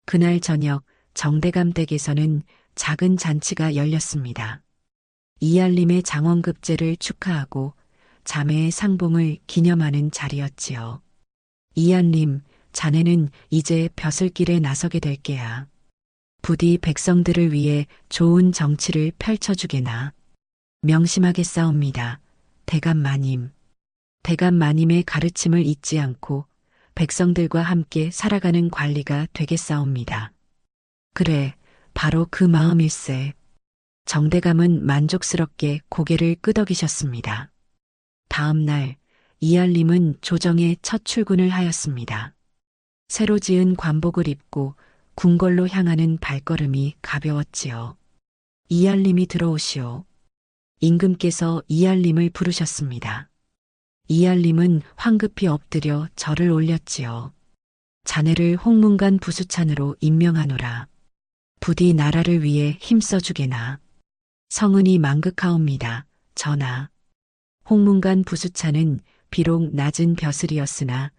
그날 저녁 정대감 댁에서는 작은 잔치가 열렸습니다. 이알림의 장원급제를 축하하고 자매의 상봉을 기념하는 자리였지요. 이알림, 자네는 이제 벼슬길에 나서게 될 게야. 부디 백성들을 위해 좋은 정치를 펼쳐주게나. 명심하겠사옵니다. 대감 마님. 대감 마님의 가르침을 잊지 않고 백성들과 함께 살아가는 관리가 되겠사옵니다. 그래, 바로 그 마음일세. 정대감은 만족스럽게 고개를 끄덕이셨습니다. 다음 날 이알림은 조정에 첫 출근을 하였습니다. 새로 지은 관복을 입고 궁궐로 향하는 발걸음이 가벼웠지요. 이알림이 들어오시오. 임금께서 이알림을 부르셨습니다. 이알림은 황급히 엎드려 절을 올렸지요. 자네를 홍문관 부수찬으로 임명하노라. 부디 나라를 위해 힘써주게나. 성은이 망극하옵니다. 전하. 홍문관 부수찬은 비록 낮은 벼슬이었으나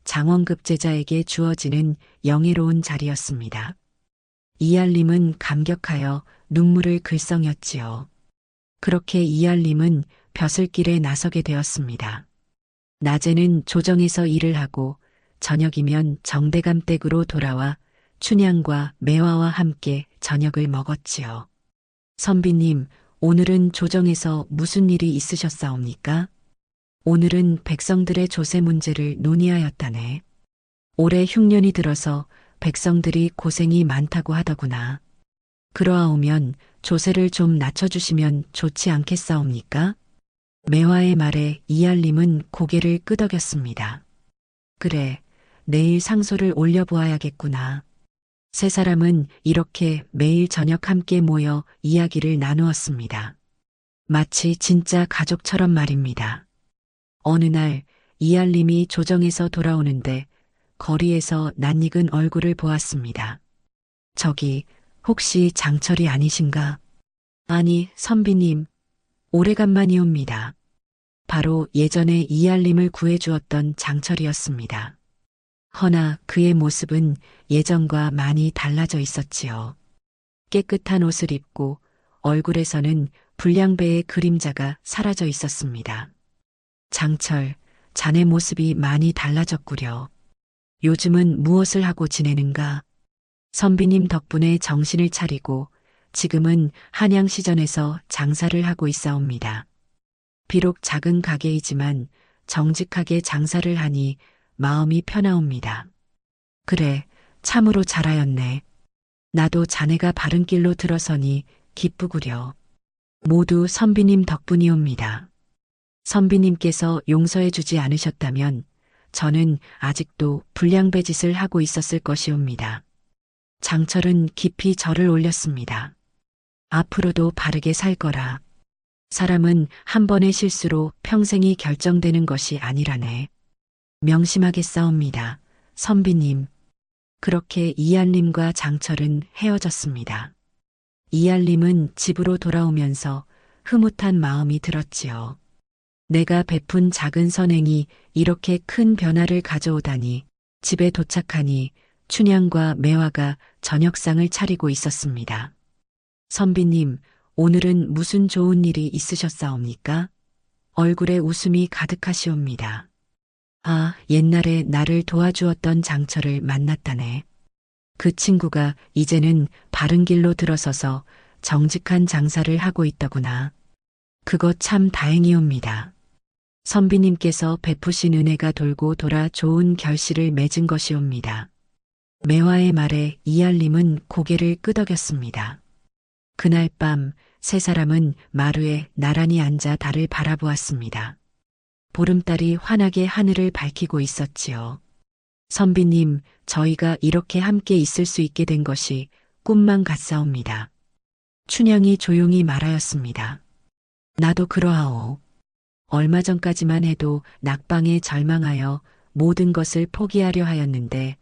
장원급제자에게 주어지는 영예로운 자리였습니다. 이알림은 감격하여 눈물을 글썽였지요. 그렇게 이알림은 벼슬길에 나서게 되었습니다. 낮에는 조정에서 일을 하고 저녁이면 정대감 댁으로 돌아와 춘향과 매화와 함께 저녁을 먹었지요. 선비님, 오늘은 조정에서 무슨 일이 있으셨사옵니까? 오늘은 백성들의 조세 문제를 논의하였다네. 올해 흉년이 들어서 백성들이 고생이 많다고 하더구나. 그러하오면 조세를 좀 낮춰주시면 좋지 않겠사옵니까? 매화의 말에 이알림은 고개를 끄덕였습니다. 그래, 내일 상소를 올려보아야겠구나. 세 사람은 이렇게 매일 저녁 함께 모여 이야기를 나누었습니다. 마치 진짜 가족처럼 말입니다. 어느 날 이알림이 조정에서 돌아오는데 거리에서 낯익은 얼굴을 보았습니다. 저기 혹시 장철이 아니신가? 아니, 선비님, 오래간만이옵니다. 바로 예전에 이알림을 구해주었던 장철이었습니다. 허나 그의 모습은 예전과 많이 달라져 있었지요. 깨끗한 옷을 입고 얼굴에서는 불량배의 그림자가 사라져 있었습니다. 장철, 자네 모습이 많이 달라졌구려. 요즘은 무엇을 하고 지내는가? 선비님 덕분에 정신을 차리고 지금은 한양시전에서 장사를 하고 있사옵니다. 비록 작은 가게이지만 정직하게 장사를 하니 마음이 편하옵니다. 그래, 참으로 잘하였네. 나도 자네가 바른 길로 들어서니 기쁘구려. 모두 선비님 덕분이옵니다. 선비님께서 용서해 주지 않으셨다면 저는 아직도 불량배 짓을 하고 있었을 것이옵니다. 장철은 깊이 절을 올렸습니다. 앞으로도 바르게 살 거라. 사람은 한 번의 실수로 평생이 결정되는 것이 아니라네. 명심하겠사옵니다. 선비님. 그렇게 이알림과 장철은 헤어졌습니다. 이알림은 집으로 돌아오면서 흐뭇한 마음이 들었지요. 내가 베푼 작은 선행이 이렇게 큰 변화를 가져오다니. 집에 도착하니 춘향과 매화가 저녁상을 차리고 있었습니다. 선비님, 오늘은 무슨 좋은 일이 있으셨사옵니까? 얼굴에 웃음이 가득하시옵니다. 아, 옛날에 나를 도와주었던 장철을 만났다네. 그 친구가 이제는 바른 길로 들어서서 정직한 장사를 하고 있더구나. 그거 참 다행이옵니다. 선비님께서 베푸신 은혜가 돌고 돌아 좋은 결실을 맺은 것이옵니다. 매화의 말에 이알림은 고개를 끄덕였습니다. 그날 밤 세 사람은 마루에 나란히 앉아 달을 바라보았습니다. 보름달이 환하게 하늘을 밝히고 있었지요. 선비님, 저희가 이렇게 함께 있을 수 있게 된 것이 꿈만 같사옵니다. 춘향이 조용히 말하였습니다. 나도 그러하오. 얼마 전까지만 해도 낙방에 절망하여 모든 것을 포기하려 하였는데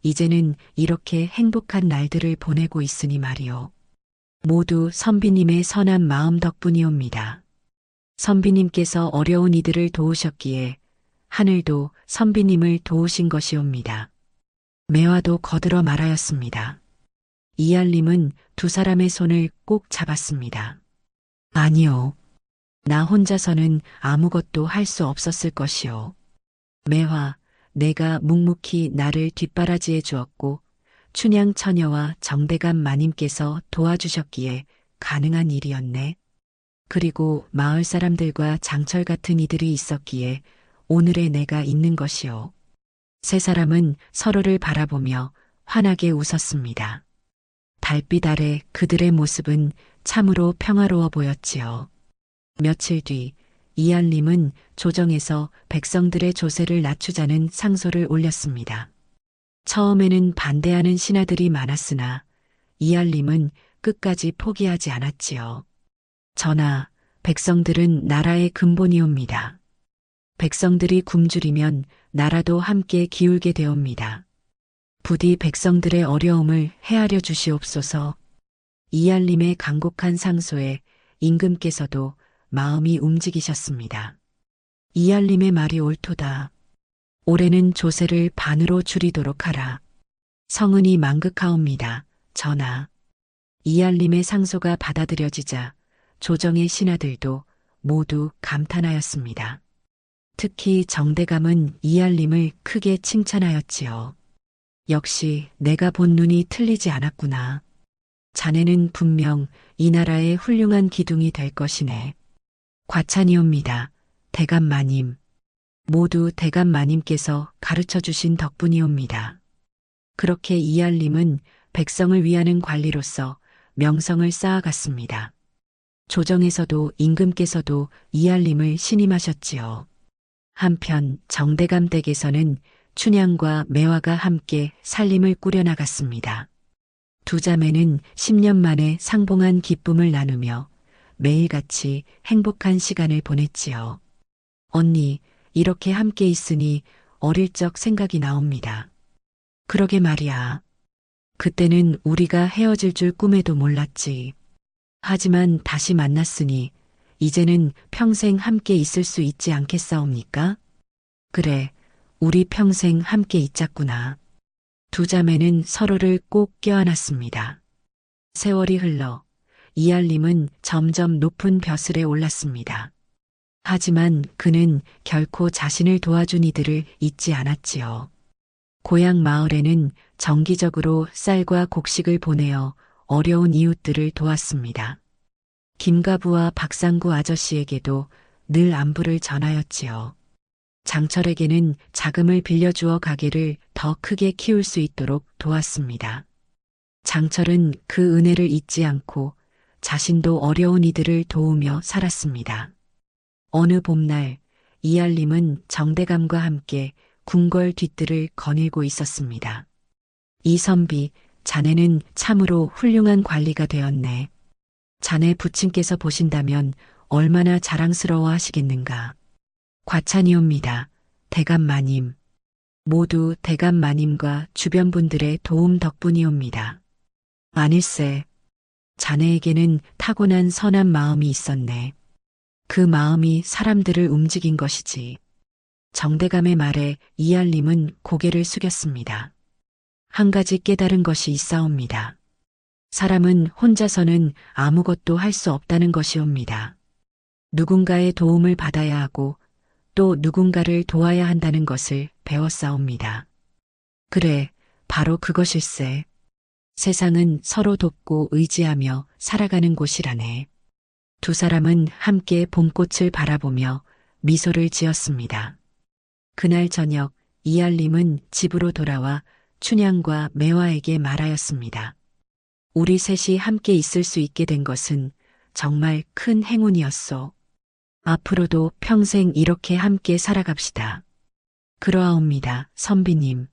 이제는 이렇게 행복한 날들을 보내고 있으니 말이오. 모두 선비님의 선한 마음 덕분이옵니다. 선비님께서 어려운 이들을 도우셨기에 하늘도 선비님을 도우신 것이옵니다. 매화도 거들어 말하였습니다. 이알림은 두 사람의 손을 꼭 잡았습니다. 아니요. 나 혼자서는 아무것도 할 수 없었을 것이오. 매화, 내가 묵묵히 나를 뒷바라지해 주었고 춘향 처녀와 정대감 마님께서 도와주셨기에 가능한 일이었네. 그리고 마을 사람들과 장철 같은 이들이 있었기에 오늘의 내가 있는 것이오. 세 사람은 서로를 바라보며 환하게 웃었습니다. 달빛 아래 그들의 모습은 참으로 평화로워 보였지요. 며칠 뒤 이알림은 조정에서 백성들의 조세를 낮추자는 상소를 올렸습니다. 처음에는 반대하는 신하들이 많았으나 이알림은 끝까지 포기하지 않았지요. 전하, 백성들은 나라의 근본이옵니다. 백성들이 굶주리면 나라도 함께 기울게 되옵니다. 부디 백성들의 어려움을 헤아려 주시옵소서. 이알림의 간곡한 상소에 임금께서도 마음이 움직이셨습니다. 이알림의 말이 옳도다. 올해는 조세를 반으로 줄이도록 하라. 성은이 망극하옵니다. 전하. 이알림의 상소가 받아들여지자 조정의 신하들도 모두 감탄하였습니다. 특히 정대감은 이알림을 크게 칭찬하였지요. 역시 내가 본 눈이 틀리지 않았구나. 자네는 분명 이 나라의 훌륭한 기둥이 될 것이네. 과찬이옵니다. 대감마님, 모두 대감마님께서 가르쳐 주신 덕분이옵니다. 그렇게 이알림은 백성을 위하는 관리로서 명성을 쌓아갔습니다. 조정에서도 임금께서도 이알림을 신임하셨지요. 한편 정대감 댁에서는 춘향과 매화가 함께 살림을 꾸려나갔습니다. 두 자매는 10년 만에 상봉한 기쁨을 나누며 매일같이 행복한 시간을 보냈지요. 언니, 이렇게 함께 있으니 어릴 적 생각이 나옵니다. 그러게 말이야. 그때는 우리가 헤어질 줄 꿈에도 몰랐지. 하지만 다시 만났으니 이제는 평생 함께 있을 수 있지 않겠사옵니까? 그래, 우리 평생 함께 있자꾸나. 두 자매는 서로를 꼭 껴안았습니다. 세월이 흘러 이알림은 점점 높은 벼슬에 올랐습니다. 하지만 그는 결코 자신을 도와준 이들을 잊지 않았지요. 고향 마을에는 정기적으로 쌀과 곡식을 보내어 어려운 이웃들을 도왔습니다. 김가부와 박상구 아저씨에게도 늘 안부를 전하였지요. 장철에게는 자금을 빌려주어 가게를 더 크게 키울 수 있도록 도왔습니다. 장철은 그 은혜를 잊지 않고 자신도 어려운 이들을 도우며 살았습니다. 어느 봄날 이알림은 정대감과 함께 궁궐 뒷뜰을 거닐고 있었습니다. 이선비, 자네는 참으로 훌륭한 관리가 되었네. 자네 부친께서 보신다면 얼마나 자랑스러워 하시겠는가. 과찬이옵니다. 대감마님. 모두 대감마님과 주변 분들의 도움 덕분이옵니다. 아닐세. 자네에게는 타고난 선한 마음이 있었네. 그 마음이 사람들을 움직인 것이지. 정대감의 말에 이알림은 고개를 숙였습니다. 한 가지 깨달은 것이 있사옵니다. 사람은 혼자서는 아무것도 할 수 없다는 것이옵니다. 누군가의 도움을 받아야 하고 또 누군가를 도와야 한다는 것을 배웠사옵니다. 그래, 바로 그것일세. 세상은 서로 돕고 의지하며 살아가는 곳이라네. 두 사람은 함께 봄꽃을 바라보며 미소를 지었습니다. 그날 저녁 이알림은 집으로 돌아와 춘향과 매화에게 말하였습니다. 우리 셋이 함께 있을 수 있게 된 것은 정말 큰 행운이었소. 앞으로도 평생 이렇게 함께 살아갑시다. 그러하옵니다, 선비님.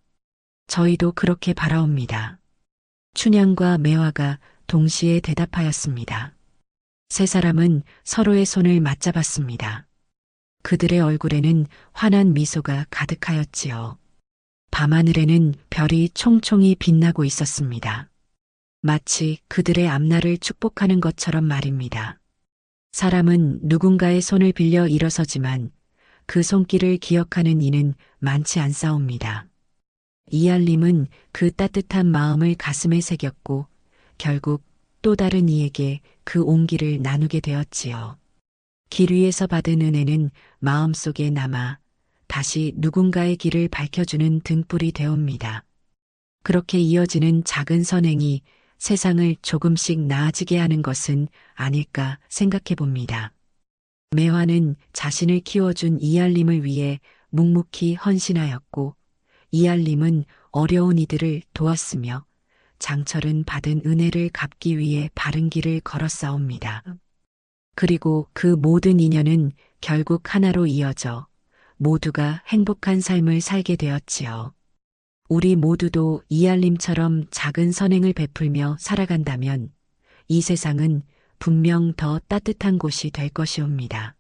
저희도 그렇게 바라옵니다. 춘향과 매화가 동시에 대답하였습니다. 세 사람은 서로의 손을 맞잡았습니다. 그들의 얼굴에는 환한 미소가 가득하였지요. 밤하늘에는 별이 총총히 빛나고 있었습니다. 마치 그들의 앞날을 축복하는 것처럼 말입니다. 사람은 누군가의 손을 빌려 일어서지만 그 손길을 기억하는 이는 많지 않사옵니다. 이알림은 그 따뜻한 마음을 가슴에 새겼고 결국 또 다른 이에게 그 온기를 나누게 되었지요. 길 위에서 받은 은혜는 마음속에 남아 다시 누군가의 길을 밝혀주는 등불이 되옵니다. 그렇게 이어지는 작은 선행이 세상을 조금씩 나아지게 하는 것은 아닐까 생각해 봅니다. 매화는 자신을 키워준 이알림을 위해 묵묵히 헌신하였고 이알림은 어려운 이들을 도왔으며 장철은 받은 은혜를 갚기 위해 바른 길을 걸었사옵니다. 그리고 그 모든 인연은 결국 하나로 이어져 모두가 행복한 삶을 살게 되었지요. 우리 모두도 이알림처럼 작은 선행을 베풀며 살아간다면 이 세상은 분명 더 따뜻한 곳이 될 것이옵니다.